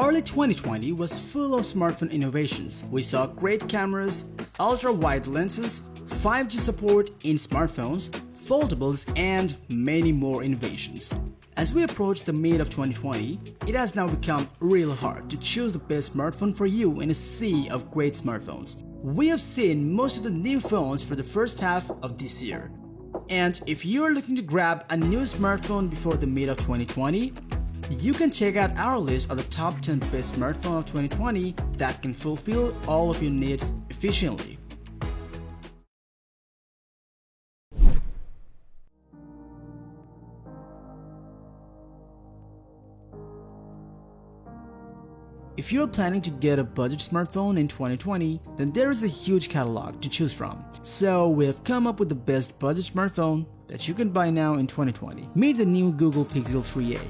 Early 2020 was full of smartphone innovations. We saw great cameras, ultra-wide lenses, 5G support in smartphones, foldables, and many more innovations. As we approach the mid of 2020, it has now become real hard to choose the best smartphone for you in a sea of great smartphones. We have seen most of the new phones for the first half of this year. And if you're looking to grab a new smartphone before the mid of 2020, you can check out our list of the top 10 best smartphones of 2020 that can fulfill all of your needs efficiently. If you're planning to get a budget smartphone in 2020, then there is a huge catalog to choose from. So we have come up with the best budget smartphone that you can buy now in 2020. Meet the new Google Pixel 3a.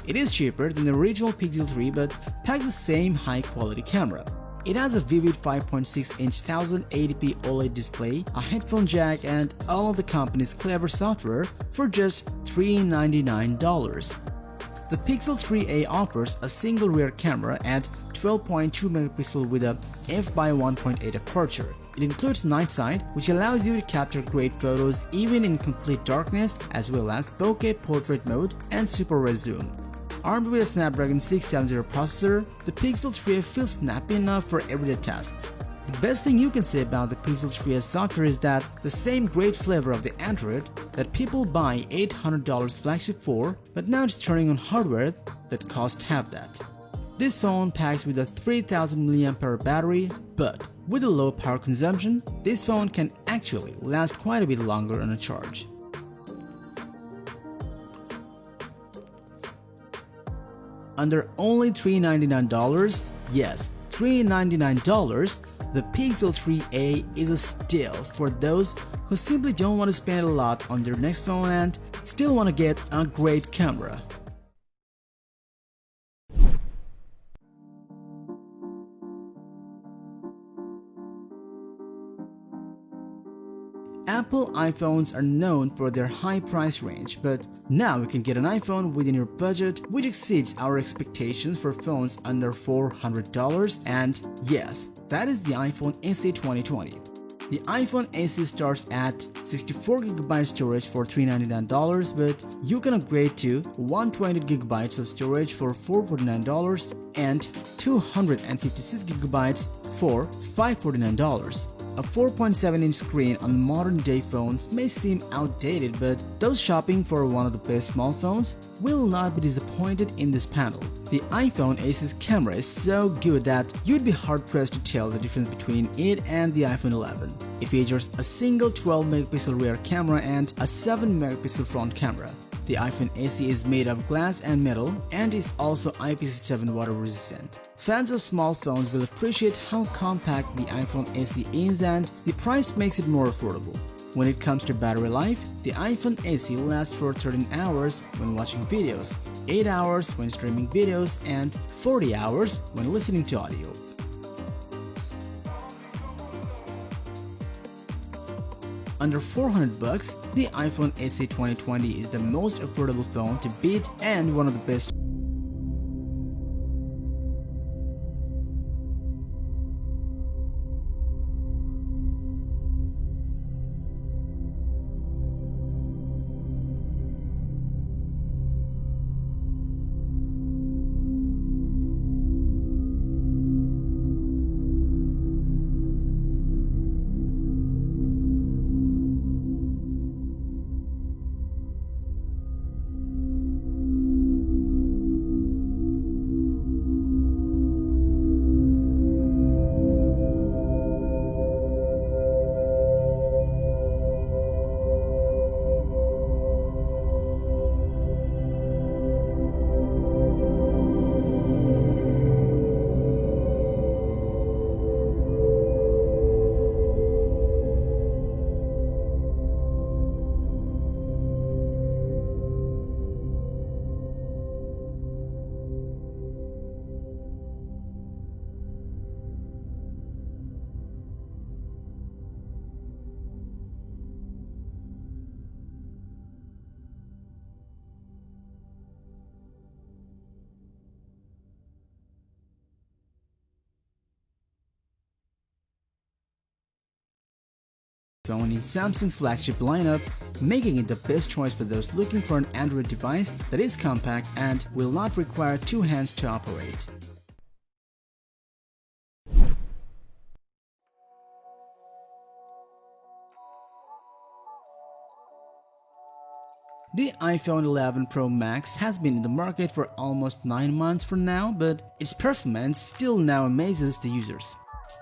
It is cheaper than the original Pixel 3 but packs the same high quality camera. It has a vivid 5.6-inch 1080p OLED display, a headphone jack, and all of the company's clever software for just $399. The Pixel 3a offers a single rear camera at 12.2 megapixel with a f/1.8 aperture. It includes night sight, which allows you to capture great photos even in complete darkness, as well as bokeh portrait mode and super res zoom. Armed with a Snapdragon 670 processor, the Pixel 3a feels snappy enough for everyday tasks. The best thing you can say about the Pixel 3a software is that the same great flavor of the Android that people buy $800 flagship for, but now it's turning on hardware that costs half that. This phone packs with a 3000 mAh battery, but with a low power consumption, this phone can actually last quite a bit longer on a charge. Under only $399, yes, $399, the Pixel 3a is a steal for those who simply don't want to spend a lot on their next phone and still want to get a great camera. Apple iPhones are known for their high price range, but now you can get an iPhone within your budget which exceeds our expectations for phones under $400, and yes, that is the iPhone SE 2020. The iPhone SE starts at 64GB storage for $399, but you can upgrade to 128GB of storage for $449 and 256GB for $549. A 4.7-inch screen on modern-day phones may seem outdated, but those shopping for one of the best small phones will not be disappointed in this panel. The iPhone SE's camera is so good that you'd be hard-pressed to tell the difference between it and the iPhone 11. It features a single 12-megapixel rear camera and a 7-megapixel front camera. The iPhone SE is made of glass and metal and is also IP67 water resistant. Fans of small phones will appreciate how compact the iPhone SE is, and the price makes it more affordable. When it comes to battery life, the iPhone SE lasts for 13 hours when watching videos, 8 hours when streaming videos, and 40 hours when listening to audio. Under $400, the iPhone SE 2020 is the most affordable phone to beat and one of the best. phone in Samsung's flagship lineup, making it the best choice for those looking for an Android device that is compact and will not require two hands to operate. The iPhone 11 Pro Max has been in the market for almost 9 months for now, but its performance still now amazes the users.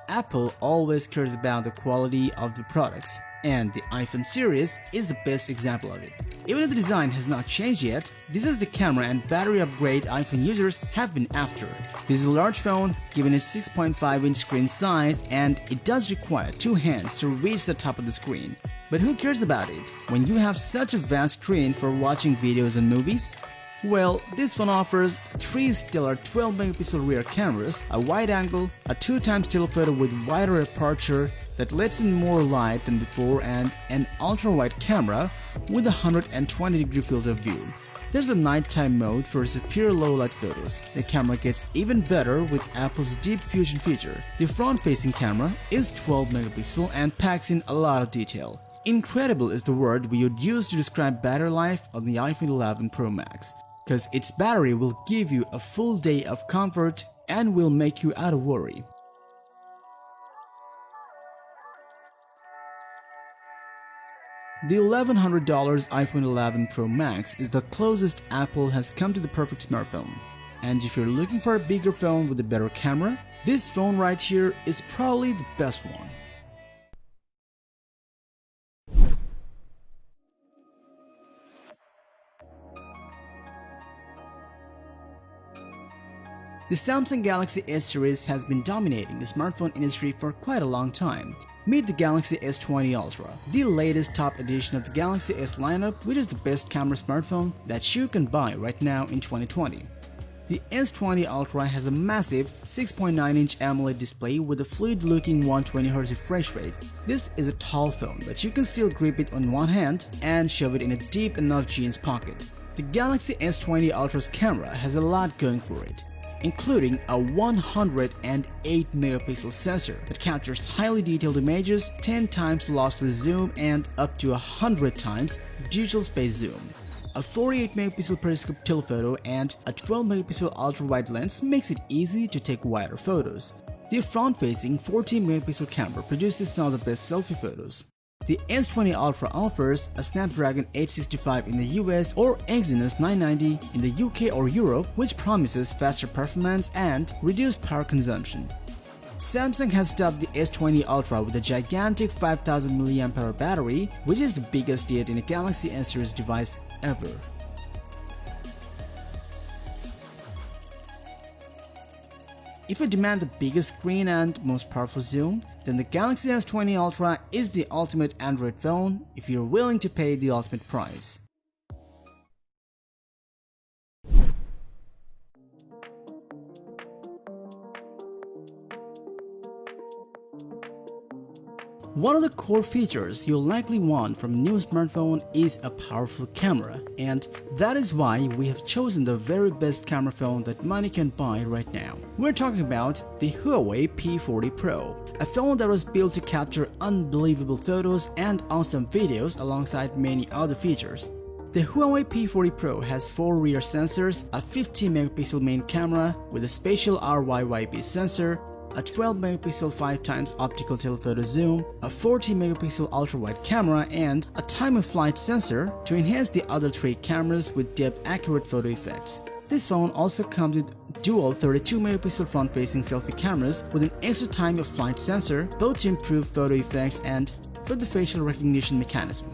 Apple always cares about the quality of the products, and the iPhone series is the best example of it. Even if the design has not changed yet, this is the camera and battery upgrade iPhone users have been after. This is a large phone given its 6.5-inch screen size, and it does require two hands to reach the top of the screen. But who cares about it when you have such a vast screen for watching videos and movies? Well, this phone offers 3 stellar 12-megapixel rear cameras, a wide angle, a 2x telephoto with wider aperture that lets in more light than before, and an ultra-wide camera with a 120-degree field of view. There's a nighttime mode for superior low-light photos. The camera gets even better with Apple's Deep Fusion feature. The front-facing camera is 12 megapixel and packs in a lot of detail. Incredible is the word we would use to describe battery life on the iPhone 11 Pro Max, because its battery will give you a full day of comfort and will make you out of worry. The $1,100 iPhone 11 Pro Max is the closest Apple has come to the perfect smartphone. And if you're looking for a bigger phone with a better camera, this phone right here is probably the best one. The Samsung Galaxy S series has been dominating the smartphone industry for quite a long time. Meet the Galaxy S20 Ultra, the latest top edition of the Galaxy S lineup, which is the best camera smartphone that you can buy right now in 2020. The S20 Ultra has a massive 6.9-inch AMOLED display with a fluid-looking 120Hz refresh rate. This is a tall phone, but you can still grip it on one hand and shove it in a deep enough jeans pocket. The Galaxy S20 Ultra's camera has a lot going for it, including a 108-megapixel sensor that captures highly detailed images, 10 times lossless zoom, and up to 100 times digital space zoom. A 48-megapixel periscope telephoto and a 12-megapixel ultra-wide lens makes it easy to take wider photos. The front-facing 14-megapixel camera produces some of the best selfie photos. The S20 Ultra offers a Snapdragon 865 in the US or Exynos 990 in the UK or Europe, which promises faster performance and reduced power consumption. Samsung has topped the S20 Ultra with a gigantic 5000 mAh battery, which is the biggest yet in a Galaxy S series device ever. If you demand the biggest screen and most powerful zoom, then the Galaxy S20 Ultra is the ultimate Android phone if you're willing to pay the ultimate price. One of the core features you'll likely want from a new smartphone is a powerful camera, and that is why we have chosen the very best camera phone that money can buy right now. We're talking about the Huawei P40 Pro, a phone that was built to capture unbelievable photos and awesome videos alongside many other features. The Huawei P40 Pro has 4 rear sensors, a 50-megapixel main camera with a spatial RYYB sensor, a 12-megapixel 5x optical telephoto zoom, a 40-megapixel ultra-wide camera, and a time-of-flight sensor to enhance the other 3 cameras with depth-accurate photo effects. This phone also comes with dual 32-megapixel front-facing selfie cameras with an extra time-of-flight sensor, both to improve photo effects and for the facial recognition mechanism.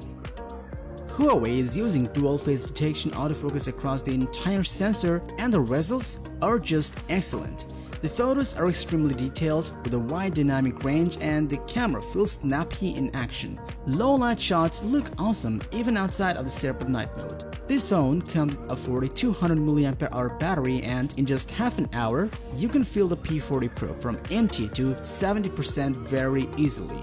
Huawei is using dual phase detection autofocus across the entire sensor, and the results are just excellent. The photos are extremely detailed with a wide dynamic range, and the camera feels snappy in action. Low light shots look awesome even outside of the setup at night mode. This phone comes with a 4200 mAh battery, and in just half an hour, you can fill the P40 Pro from empty to 70% very easily.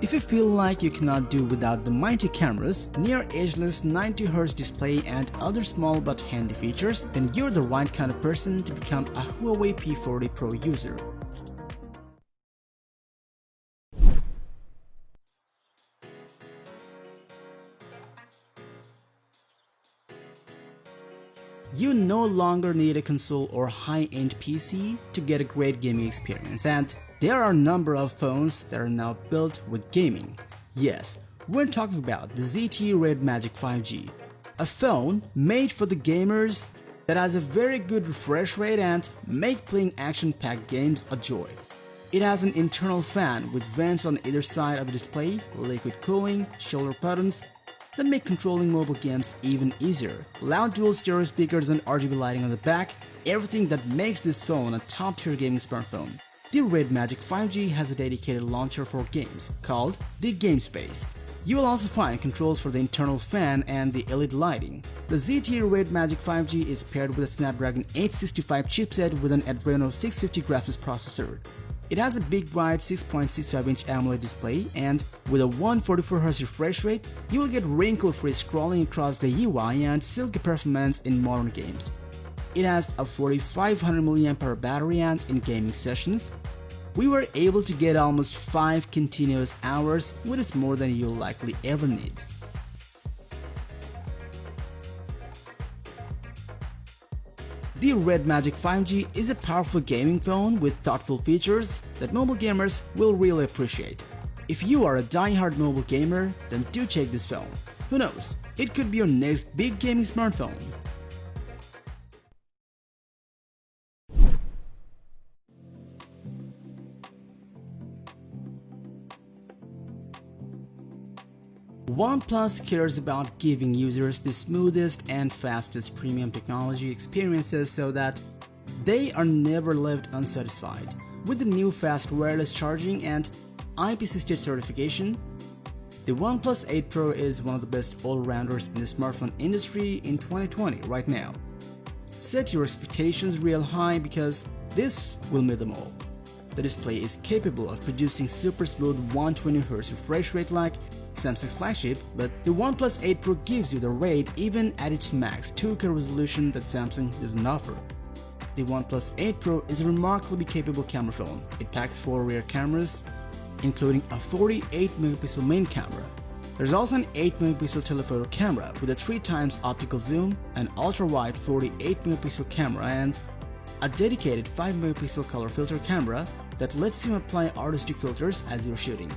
If you feel like you cannot do without the mighty cameras, near edgeless 90Hz display and other small but handy features, then you're the right kind of person to become a Huawei P40 Pro user. You no longer need a console or high-end PC to get a great gaming experience, and there are a number of phones that are now built with gaming. Yes, we're talking about the ZTE Red Magic 5G, a phone made for the gamers that has a very good refresh rate and make playing action-packed games a joy. It has an internal fan with vents on either side of the display, liquid cooling, shoulder buttons that make controlling mobile games even easier, loud dual stereo speakers and RGB lighting on the back, everything that makes this phone a top-tier gaming smartphone. The Red Magic 5G has a dedicated launcher for games, called the Game Space. You will also find controls for the internal fan and the LED lighting. The ZTE Red Magic 5G is paired with a Snapdragon 865 chipset with an Adreno 650 graphics processor. It has a big bright 6.65-inch AMOLED display, and with a 144Hz refresh rate, you will get wrinkle-free scrolling across the UI and silky performance in modern games. It has a 4500 mAh battery, and in gaming sessions, we were able to get almost 5 continuous hours, which is more than you'll likely ever need. The Red Magic 5G is a powerful gaming phone with thoughtful features that mobile gamers will really appreciate. If you are a die-hard mobile gamer, then do check this phone. Who knows, it could be your next big gaming smartphone. OnePlus cares about giving users the smoothest and fastest premium technology experiences so that they are never left unsatisfied. With the new fast wireless charging and IP68 certification, the OnePlus 8 Pro is one of the best all-rounders in the smartphone industry in 2020 right now. Set your expectations real high because this will meet them all. The display is capable of producing super smooth 120Hz refresh rate like Samsung's flagship, but the OnePlus 8 Pro gives you the rate even at its max 2K resolution that Samsung doesn't offer. The OnePlus 8 Pro is a remarkably capable camera phone. It packs 4 rear cameras, including a 48MP main camera. There's also an 8MP telephoto camera with a 3x optical zoom, an ultra-wide 48MP camera, and a dedicated 5MP color filter camera that lets you apply artistic filters as you're shooting.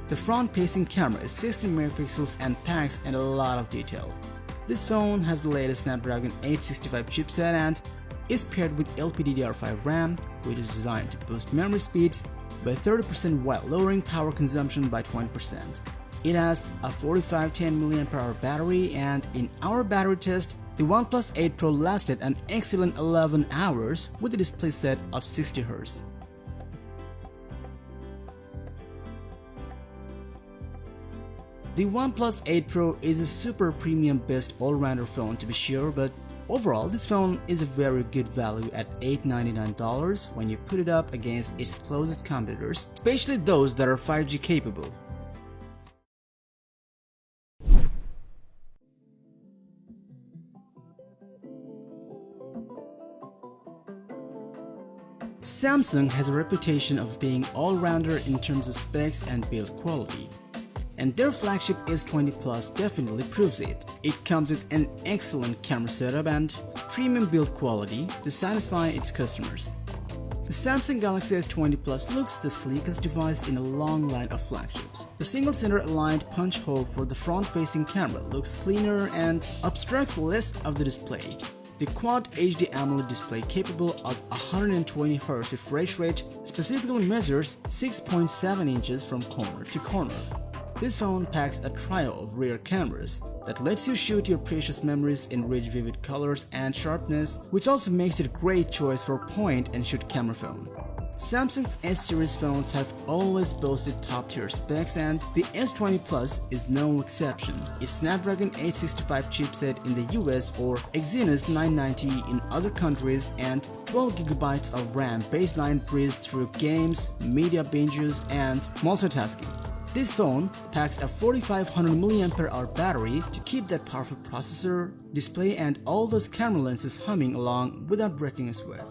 The front-facing camera is 16MP and packs in a lot of detail. This phone has the latest Snapdragon 865 chipset and is paired with LPDDR5 RAM, which is designed to boost memory speeds by 30% while lowering power consumption by 20%. It has a 4510 mAh battery, and in our battery test, the OnePlus 8 Pro lasted an excellent 11 hours with a display set of 60Hz. The OnePlus 8 Pro is a super premium best all-rounder phone to be sure, but overall this phone is a very good value at $899 when you put it up against its closest competitors, especially those that are 5G capable. Samsung has a reputation of being all-rounder in terms of specs and build quality, and their flagship S20 Plus definitely proves it. It comes with an excellent camera setup and premium build quality to satisfy its customers. The Samsung Galaxy S20 Plus looks the sleekest device in a long line of flagships. The single-center aligned punch hole for the front-facing camera looks cleaner and obstructs less of the display. The Quad HD AMOLED display capable of 120Hz refresh rate specifically measures 6.7 inches from corner to corner. This phone packs a trio of rear cameras that lets you shoot your precious memories in rich vivid colors and sharpness, which also makes it a great choice for a point-and-shoot camera phone. Samsung's S-series phones have always boasted top-tier specs, and the S20 Plus is no exception. Its Snapdragon 865 chipset in the US or Exynos 990 in other countries and 12GB of RAM baseline breezed through games, media binges, and multitasking. This phone packs a 4500 mAh battery to keep that powerful processor, display and all those camera lenses humming along without breaking a sweat.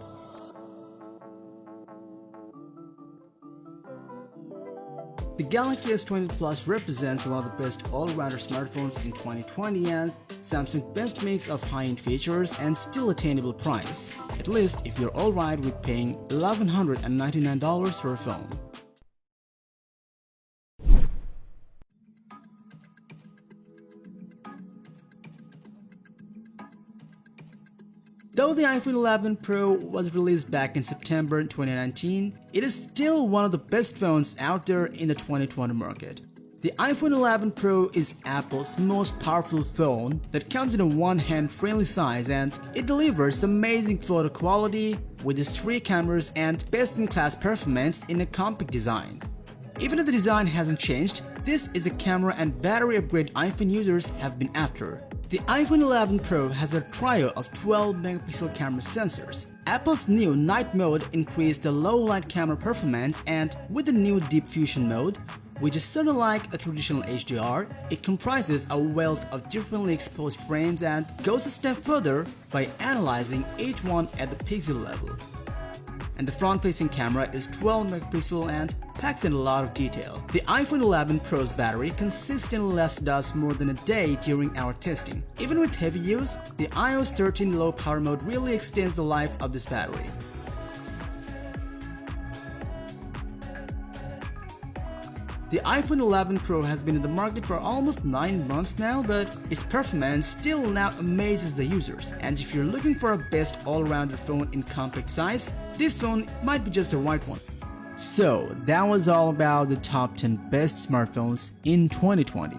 The Galaxy S20 Plus represents one of the best all-rounder smartphones in 2020 as Samsung's best mix of high-end features and still attainable price, at least if you're alright with paying $1,199 for a phone. Though the iPhone 11 Pro was released back in September 2019, it is still one of the best phones out there in the 2020 market. The iPhone 11 Pro is Apple's most powerful phone that comes in a one-hand friendly size, and it delivers amazing photo quality with its 3 cameras and best-in-class performance in a compact design. Even if the design hasn't changed, this is the camera and battery upgrade iPhone users have been after. The iPhone 11 Pro has a trio of 12-megapixel camera sensors. Apple's new night mode increased the low-light camera performance, and with the new Deep Fusion mode, which is sort of like a traditional HDR, it comprises a wealth of differently exposed frames and goes a step further by analyzing each one at the pixel level. And the front-facing camera is 12 megapixel and packs in a lot of detail. The iPhone 11 Pro's battery consistently lasted us more than a day during our testing. Even with heavy use, the iOS 13 low power mode really extends the life of this battery. The iPhone 11 Pro has been in the market for almost 9 months now, but its performance still now amazes the users. And if you're looking for a best all-rounder phone in compact size, this phone might be just the right one. So that was all about the top 10 best smartphones in 2020.